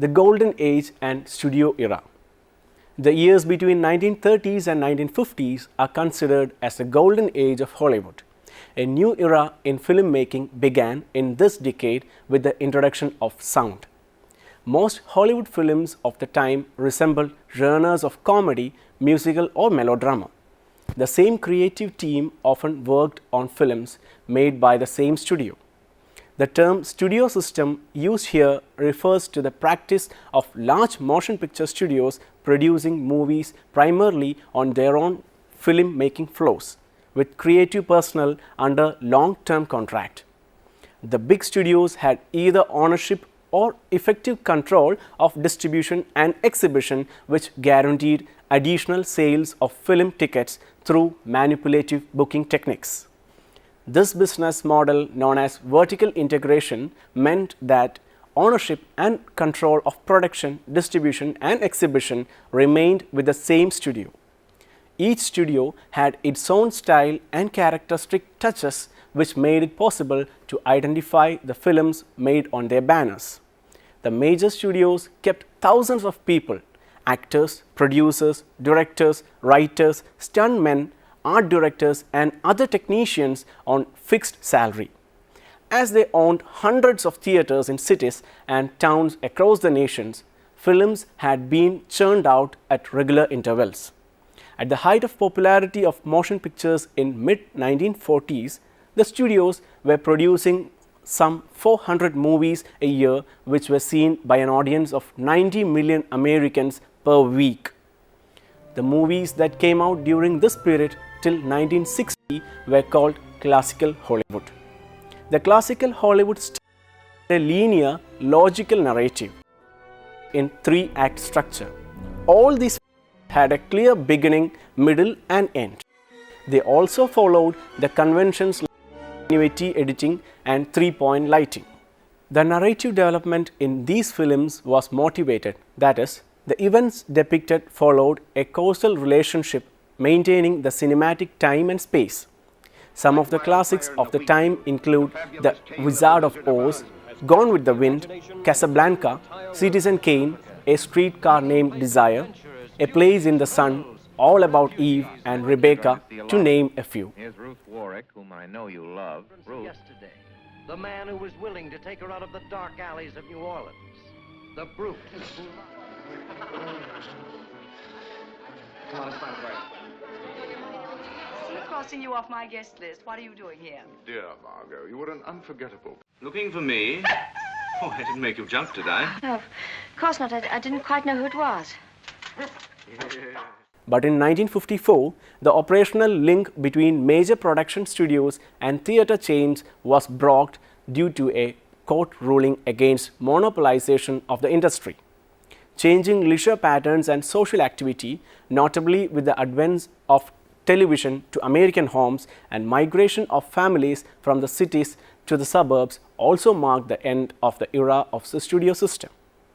the golden age and studio era. The years between 1930s and 1950s are considered as the golden age of Hollywood. A new era in filmmaking began in this decade with the introduction of sound. Most Hollywood films of the time resembled genres of comedy, musical or melodrama. The same creative team often worked on films made by the same studio. The term studio system used here refers to the practice of large motion picture studios producing movies primarily on their own film-making floors, with creative personnel under long-term contract. The big studios had either ownership or effective control of distribution and exhibition, which guaranteed additional sales of film tickets through manipulative booking techniques. This business model, known as vertical integration, meant that ownership and control of production, distribution and exhibition remained with the same studio. Each studio had its own style and characteristic touches, which made it possible to identify the films made on their banners. The major studios kept thousands of people, actors, producers, directors, writers, stuntmen, art directors and other technicians on fixed salary. As they owned hundreds of theaters in cities and towns across the nations, films had been churned out at regular intervals. At the height of popularity of motion pictures in mid-1940s, the studios were producing some 400 movies a year, which were seen by an audience of 90 million Americans per week. The movies that came out during this period till 1960 were called classical Hollywood. The classical Hollywood style had a linear, logical narrative in three-act structure. All these had a clear beginning, middle and end. They also followed the conventions like continuity editing and three-point lighting. The narrative development in these films was motivated, that is, the events depicted followed a causal relationship maintaining the cinematic time and space. Some of the classics of the time include The Wizard of Oz, Gone with the Wind, Casablanca, Citizen Kane, A Streetcar Named Desire, A Place in the Sun, All About Eve and Rebecca, to name a few. Here's Ruth Warwick, whom I know you love. Ruth. Yesterday, the man who was willing to take her out of the dark alleys of New Orleans, the brute. Come on, let's find a way. I'm crossing you off my guest list. What are you doing here? Dear Margot, you were an unforgettable. Looking for me? Oh, I didn't make you jump, did I? No, of course not. I didn't quite know who it was. But in 1954, the operational link between major production studios and theatre chains was blocked due to a court ruling against monopolization of the industry. Changing leisure patterns and social activity, notably with the advent of television to American homes and migration of families from the cities to the suburbs, also marked the end of the era of the studio system.